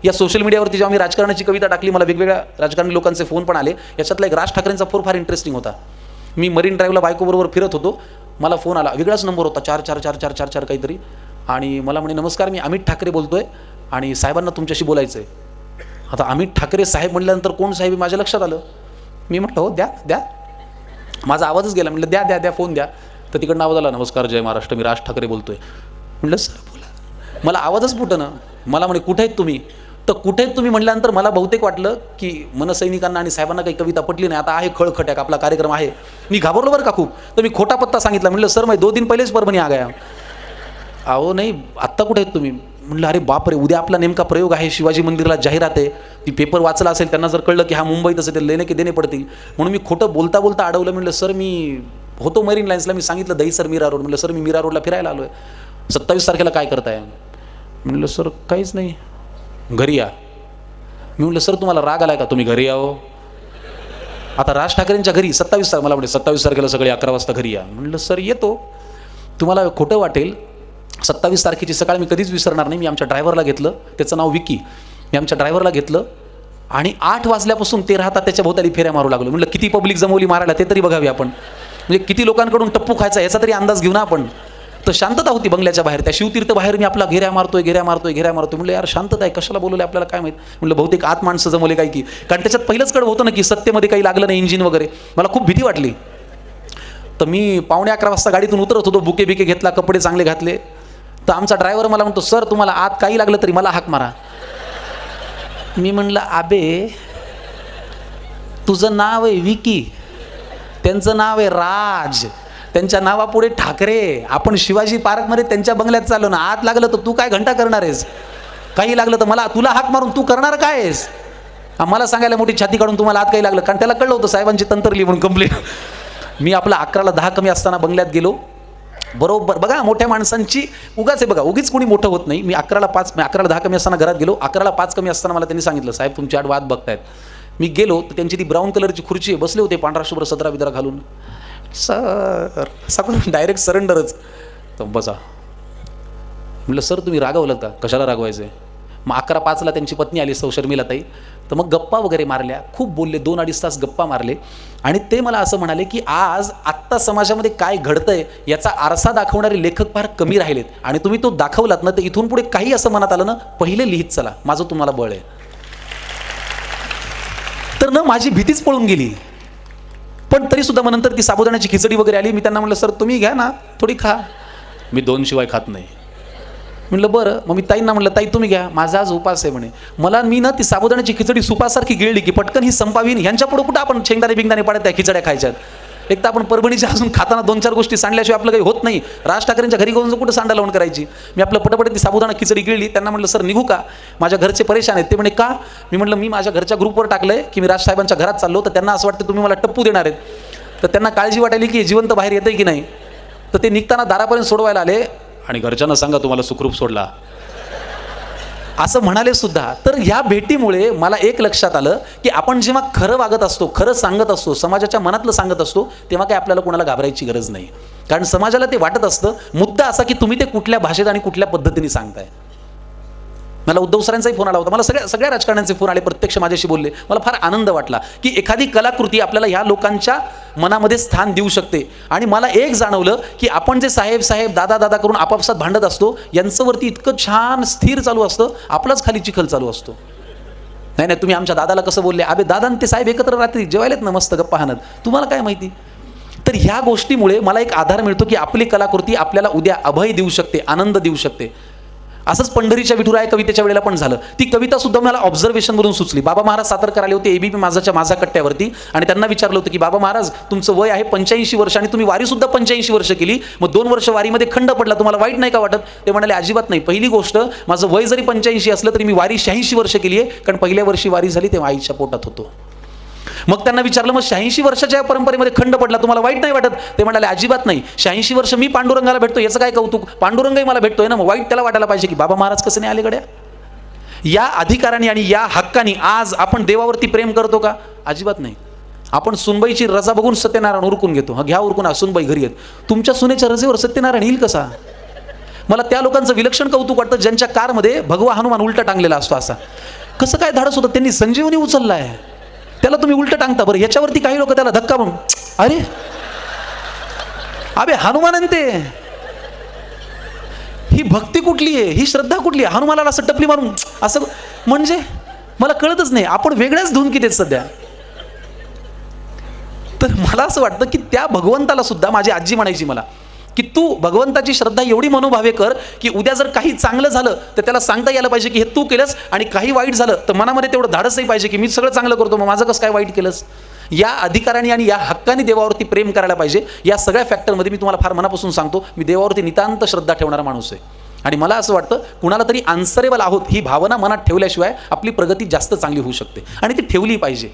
या सोशल मीडियावरती जेव्हा मी राजकारणाची कविता टाकली, मला वेगवेगळ्या राजकारणी लोकांचे फोन पण आले. याच्यातला एक राज ठाकरेंचा फोन फार इंटरेस्टिंग होता. मी मरीन ड्राईव्हला बायकोबरोबर फिरत होतो, मला फोन आला, वेगळाच नंबर होता, 4444444 काहीतरी, आणि मला म्हणे, नमस्कार, मी अमित ठाकरे बोलतोय आणि साहेबांना तुमच्याशी बोलायचं आहे. आता अमित ठाकरे साहेब म्हटल्यानंतर कोण साहेब माझ्या लक्षात आलं. मी म्हटलं, हो द्या द्या, माझा आवाजच गेला. म्हटलं द्या द्या द्या फोन द्या. तर तिकडनं आवाज आला, नमस्कार, जय महाराष्ट्र, मी राज ठाकरे बोलतोय. म्हटलं सर बोला. मला आवाजच फुटणं. मला म्हणे, कुठे आहेत तुम्ही? तर कुठे आहेत तुम्ही म्हटल्यानंतर मला बहुतेक वाटलं की मनसैनिकांना आणि साहेबांना काही कविता पटली नाही. आता आहे खळखट्याक, आपला कार्यक्रम आहे. मी घाबरलो बरं का खूप. तर मी खोटा पत्ता सांगितला. म्हटलं सर, मैं 2 दिन पहिलेच परभणी आ गया. अहो नाही, आत्ता कुठे आहेत तुम्ही? म्हटलं अरे बापरे, उद्या आपला नेमका प्रयोग आहे, शिवाजी मंदिरला जाहिरात आहे. ती पेपर वाचला असेल, त्यांना जर कळलं की हा मुंबईत असेल तर लेणे की देणे पडतील. म्हणून मी खोटं बोलता बोलता अडवलं. म्हटलं सर, मी होतो मरीन लाईन्सला. मी सांगितलं दहीसर मीरा रोड. म्हटलं सर, मी मीरा रोडला फिरायला आलो आहे. 27 तारखेला काय करताय? म्हटलं सर काहीच नाही, घरी या. मी म्हटलं सर, तुम्हाला राग आलाय का? तुम्ही घरी यावं. आता राज ठाकरेंच्या घरी 27 तारखेला, मला म्हणजे 27 तारखेला सगळे 11 वाजता घरी या. म्हटलं सर येतो. तुम्हाला खोटं वाटेल, 27 तारखेची सकाळ मी कधीच विसरणार नाही. मी आमच्या ड्रायव्हरला घेतलं, त्याचं नाव विकी. मी आमच्या ड्रायव्हरला घेतलं आणि 8 वाजल्यापासून ते राहतात त्याच्या भोवताली फेऱ्या मारू लागलो. म्हटलं किती पब्लिक जमवली मारायला ते तरी बघावी आपण, म्हणजे किती लोकांकडून टप्पू खायचा याचा तरी अंदाज घेऊ ना आपण. तर शांतता होती बंगल्याच्या बाहेर. त्या शिवतीर्थ बाहेर मी आपला घेऱ्या मारतोय. म्हटलं यार शांतता आहे, कशाला बोलवलं आपल्याला काय माहीत. म्हटलं बहुतेक आत माणसं जमवले काय की, कारण त्याच्यात पहिलंच कळव होतं ना की सत्तेमध्ये काही लागलं नाही, इंजिन वगैरे. मला खूप भीती वाटली. तर मी 11:15 वाजता गाडीतून उतरत होतो, बुके बिके घेतला, कपडे चांगले घातले. तर आमचा ड्रायव्हर मला म्हणतो, सर तुम्हाला आत काही लागलं तरी मला हाक मारा. मी म्हणलं, आबे तुझं नाव आहे विकी, त्यांचं नाव आहे राज, त्यांच्या नावापुढे ठाकरे. आपण शिवाजी पार्कमध्ये त्यांच्या बंगल्यात चाललो ना. आत लागलं तर तू काय घंटा करणार आहेस? काही लागलं तर मला, तुला हाक मारून तू करणार काय आहेस? मला सांगायला मोठी छाती काढून तुम्हाला आत काही लागलं, कारण त्याला कळलं होतं साहेबांची तंत्रली म्हणून कंप्लेंट. मी आपला 11:10 कमी असताना बंगल्यात गेलो. बरोबर बघा, मोठ्या माणसांची उगाच आहे बघा, उगीच कोणी मोठं होत नाही. मी 11:10 कमी असताना घरात गेलो. 11:05 कमी असताना मला त्यांनी सांगितलं, साहेब तुमची आड वाद बघतायत. मी गेलो तर त्यांची ती ब्राऊन कलरची खुर्ची आहे, बसले होते पांढरा शुभ्र सदरा बिदरा घालून. सर सगळं डायरेक्ट सरेंडरच. तर बसा. म्हटलं सर तुम्ही रागावलं का? कशाला रागवायचं आहे? मग 11:05ला त्यांची पत्नी आली, सौ शर्मिलाताई. तर मग गप्पा वगैरे मारल्या, खूप बोलले, 2-2.5 तास गप्पा मारले. आणि ते मला असं म्हणाले की आज आत्ता समाजामध्ये काय घडतंय याचा आरसा दाखवणारे लेखक फार कमी राहिलेत, आणि तुम्ही तो दाखवलात ना, तर इथून पुढे काही असं मनात आलं ना, पहिले लिहित चला, माझं तुम्हाला बळ आहे. तर ना माझी भीतीच पळून गेली. पण तरी सुद्धा मग नंतर ती साबुदाण्याची खिचडी वगैरे आली. मी त्यांना म्हटलं सर तुम्ही घ्या ना, थोडी खा. मी 2 शिवाय खात नाही. म्हटलं बरं. मग मी ताईंना म्हटलं, ताई तुम्ही घ्या, माझा आज उपास आहे म्हणे. मला मी ना ती साबुदाण्याची खिचडी सुपासारखी गिळली की पटकन ही संपावी. ह्यांच्या पुढे कुठं आपण शेंगदाणे बिंगदाणे पाडत त्या खिचड्या खायच्यात. एक तर आपण परभणीच्या अजून खाताना 2-4 गोष्टी सांडल्याशिवाय आपलं काही होत नाही. राज ठाकरेंच्या घरी जाऊन कुठं सांडा लावून करायची. मी आपलं पटपट ती साबुदाणा खिचडी गिळली. त्यांना म्हटलं सर निघू का, माझ्या घरचे परेशान आहेत. ते म्हणे का? मी म्हटलं मी माझ्या घरच्या ग्रुपवर टाकलंय की मी राजसाहेबांच्या घरात चाललो, तर त्यांना असं वाटतं तुम्ही मला टप्पू देणार आहेत. तर त्यांना काळजी वाटायली की जिवंत बाहेर येतंय की नाही. तर ते निघताना दारापर्यंत सोडवायला आले आणि घरच्यांना सांगा तुम्हाला सुखरूप सोडला असं म्हणाले सुद्धा. तर ह्या भेटीमुळे मला एक लक्षात आलं की आपण जेव्हा खरं वागत असतो, खरं सांगत असतो, समाजाच्या मनातलं सांगत असतो, तेव्हा काय आपल्याला कोणाला घाबरायची गरज नाही. कारण समाजाला ते वाटत असतं. मुद्दा असा की तुम्ही ते कुठल्या भाषेत आणि कुठल्या पद्धतीने सांगताय. मला उद्धव सरांचाही फोन आला होता. मला सगळ्या राजकारण्यांचे फोन आले, प्रत्यक्ष माझ्याशी बोलले. मला फार आनंद वाटला की एखादी कलाकृती आपल्याला ह्या लोकांच्या मनामध्ये स्थान देऊ शकते. आणि मला एक जाणवलं की आपण जे साहेब साहेब दादा दादा करून आपापसात भांडत असतो, यांच्यावरती इतकं छान स्थिर चालू असतं, आपलाच खाली चिखल चालू असतो. नाही नाही तुम्ही आमच्या दादाला कसं बोलले, अबे दादा ते साहेब एकत्र रात्री जेवायलेत ना मस्त गप्पा हाणत, तुम्हाला काय माहिती. तर ह्या गोष्टीमुळे मला एक आधार मिळतो की आपली कलाकृती आपल्याला उद्या अभय देऊ शकते, आनंद देऊ शकते. असंच पंढरीच्या विठुराय कवितेच्या वेळेला पण झालं. ती कविता सुद्धा मला ऑब्झर्वेशनवरून सुचली. बाबा महाराज सातारकर आले होते एबीपी माझा कट्ट्यावरती, आणि त्यांना विचारलं होतं की बाबा महाराज तुमचं वय आहे 85 वर्ष आणि तुम्ही वारी सुद्धा 85 वर्ष केली, मग 2 वर्ष वारीमध्ये खंड पडला, तुम्हाला वाईट नाही का वाटत? ते म्हणाले अजिबात नाही. पहिली गोष्ट, माझं वय जरी 85 असलं तरी मी वारी 86 वर्ष केली आहे, कारण पहिल्या वर्षी वारी झाली तेव्हा आईच्या पोटात होतो. मग त्यांना विचारलं मग 86 वर्षाच्या परंपरेमध्ये खंड पडला, तुम्हाला वाईट नाही वाटत? ते म्हणाले अजिबात नाही. 86 वर्ष मी पांडुरंगाला भेटतो, याचं काय कौतुक? पांडुरंगही मला भेटतोय ना, मग वाईट त्याला वाटायला पाहिजे की बाबा महाराज कसं नाही आले गड्या. या अधिकाराने आणि या हक्काने आज आपण देवावरती प्रेम करतो का? अजिबात नाही. आपण सुनबाईची रजा बघून सत्यनारायण उरकून घेतो. घ्या उरकून, सुनबाई घरी आहेत. तुमच्या सुनेच्या रजेवर सत्यनारायण येईल कसा? मला त्या लोकांचं विलक्षण कौतुक वाटतं ज्यांच्या कारमध्ये भगवा हनुमान उलटा टांगलेला असतो. असा कसं काय धाडस होतं, त्यांनी संजीवनी उचलला आहे, त्याला तुम्ही उलटं टांगता. बरं याच्यावरती काही लोक त्याला धक्का म्हणून, अरे अबे हनुमान ते, ही भक्ती कुठली आहे, ही श्रद्धा कुठली आहे, हनुमानाला असं टपली मारून असं, म्हणजे मला कळतच नाही. आपण वेगळ्याच धुनकीत आहेत सध्या. तर मला असं वाटतं की त्या भगवंताला सुद्धा, माझी आजी म्हणायची मला की तू भगवंताची श्रद्धा एवढी मनोभावे कर की उद्या जर काही चांगलं झालं तर त्याला सांगता यायला पाहिजे की हे तू केलंस, आणि काही वाईट झालं तर मनामध्ये तेवढं धाडसही पाहिजे की मी सगळं चांगलं करतो, मग माझं कसं काय वाईट केलंस. या अधिकाराने आणि या हक्काने देवावरती प्रेम करायला पाहिजे. या सगळ्या फॅक्टरमध्ये मी तुम्हाला फार मनापासून सांगतो, मी देवावरती नितांत श्रद्धा ठेवणारा माणूस आहे. आणि मला असं वाटतं कुणाला तरी आन्सरेबल आहोत ही भावना मनात ठेवल्याशिवाय आपली प्रगती जास्त चांगली होऊ शकते, आणि ती ठेवली पाहिजे.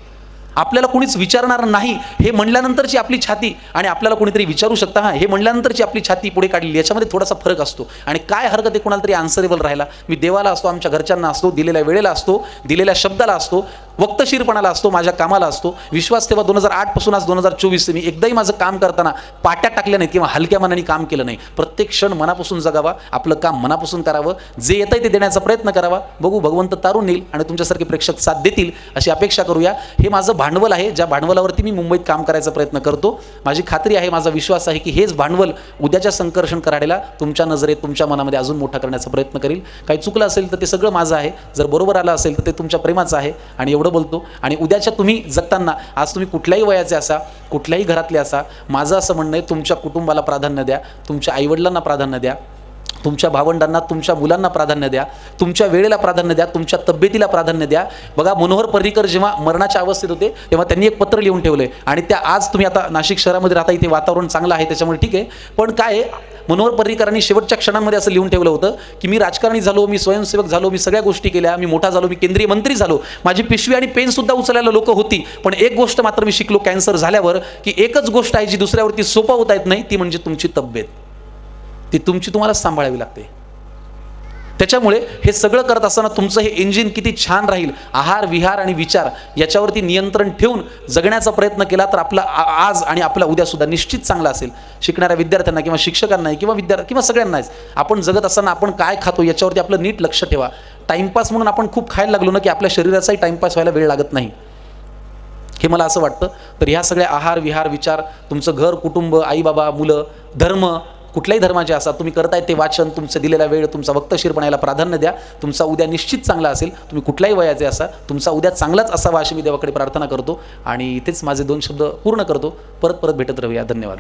आपल्याला कोणीच विचारणार नाही हे म्हणल्यानंतरची आपली छाती, आणि आपल्याला कोणीतरी विचारू शकता हां हे म्हणल्यानंतरची आपली छाती पुढे काढली, याच्यामध्ये थोडासा फरक असतो. आणि काय हरकत आहे कोणाला तरी आन्सरेबल राहायला. मी देवाला असतो, आमच्या घरच्यांना असतो, दिलेल्या वेळेला असतो, दिलेल्या शब्दाला असतो, वक्तशीरपणाला असतो, माझ्या कामाला असतो. विश्वास ठेवा 2008 पासून आज 2024 मी एकदाही माझं काम करताना पाट्या टाकल्या नाहीत किंवा हलक्या मनाने काम केलं नाही. प्रत्येक क्षण मनापासून जगावा, आपलं काम मनापासून करावं, जे येतंय ते देण्याचा प्रयत्न करावा. बघू भगवंत तारून येईल आणि तुमच्यासारखे प्रेक्षक साथ देतील अशी अपेक्षा करूया. हे माझं भांडवल आहे, ज्या भांडवलावरती मी मुंबईत काम करायचा प्रयत्न करतो. माझी खात्री आहे, माझा विश्वास आहे की हेच भांडवल उद्याच्या संकर्षण करायला तुमच्या नजरेत, तुमच्या मनामध्ये अजून मोठा करण्याचा प्रयत्न करील. काही चुकलं असेल तर ते सगळं माझं आहे, जर बरोबर आलं असेल तर ते तुमच्या प्रेमाचं आहे. आणि एवढं बोलतो. आणि उद्याच्या तुम्ही जगताना, आज तुम्ही कुठल्याही वयाचे असा, कुठल्याही घरातले असा, माझं असं म्हणणं आहे तुमच्या कुटुंबाला प्राधान्य द्या, तुमच्या आईवडिलांना प्राधान्य द्या, तुमच्या भावंडांना, तुमच्या मुलांना प्राधान्य द्या, तुमच्या वेळेला प्राधान्य द्या, तुमच्या तब्येतीला प्राधान्य द्या. बघा मनोहर पर्रीकर जेव्हा मरणाच्या अवस्थेत होते तेव्हा त्यांनी एक पत्र लिहून ठेवलंय, आणि त्या आज तुम्ही आता नाशिक शहरामध्ये राहता, इथे वातावरण चांगलं आहे त्याच्यामुळे ठीक आहे. पण काय आहे, मनोहर पर्रीकरांनी शेवटच्या क्षणांमध्ये असं लिहून ठेवलं होतं की मी राजकारणी झालो, मी स्वयंसेवक झालो, मी सगळ्या गोष्टी केल्या, मी मोठा झालो, मी केंद्रीय मंत्री झालो, माझी पिशवी आणि पेनसुद्धा उचलायला लोक होती, पण एक गोष्ट मात्र मी शिकलो कॅन्सर झाल्यावर की एकच गोष्ट आहे जी दुसऱ्यावरती सोपवता येत नाही, ती म्हणजे तुमची तब्येत. ती तुमची तुम्हालाच सांभाळावी लागते. त्याच्यामुळे हे सगळं करत असताना तुमचं हे इंजिन किती छान राहील, आहार विहार आणि विचार याच्यावरती नियंत्रण ठेवून जगण्याचा प्रयत्न केला तर आपला आज आणि आपला उद्यासुद्धा निश्चित चांगला असेल. शिकणाऱ्या विद्यार्थ्यांना किंवा शिक्षकांनाही किंवा सगळ्यांनाच आपण जगत असताना आपण काय खातो याच्यावरती आपलं नीट लक्ष ठेवा. टाईमपास म्हणून आपण खूप खायला लागलो ना की आपल्या शरीराचाही टाईमपास व्हायला वेळ लागत नाही, हे मला असं वाटतं. तर ह्या सगळ्या आहार विहार विचार, तुमचं घर कुटुंब, आई बाबा मुलं, धर्म, कुठल्याही धर्माचे असा तुम्ही करताय ते वाचन, तुमचं दिलेला वेळ, तुमचा वक्तशीरपणाला प्राधान्य द्या. तुमचा उद्या निश्चित चांगला असेल. तुम्ही कुठल्याही वयाचे असा, तुमचा उद्या चांगलाच असावा अशी मी देवाकडे प्रार्थना करतो. आणि इथेच माझे 2 शब्द पूर्ण करतो. परत भेटत राहूया. धन्यवाद.